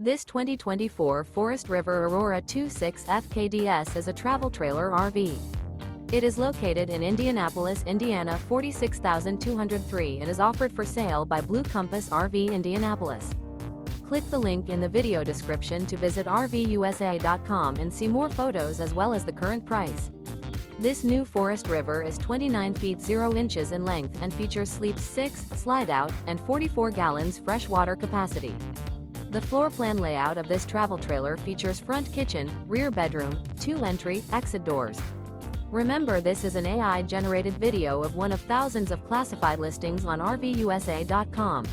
This 2024 Forest River Aurora 26 FKDS is a travel trailer RV. It is located in Indianapolis, Indiana 46203 and is offered for sale by Blue Compass RV Indianapolis. Click the link in the video description to visit RVUSA.com and see more photos as well as the current price. This new Forest River is 29 feet 0 inches in length and features sleep 6, slide-out, and 44 gallons fresh water capacity. The floor plan layout of this travel trailer features front kitchen, rear bedroom, 2 entry, exit doors. Remember, this is an AI-generated video of one of thousands of classified listings on RVUSA.com.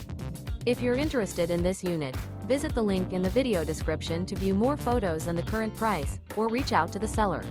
If you're interested in this unit, visit the link in the video description to view more photos and the current price, or reach out to the seller.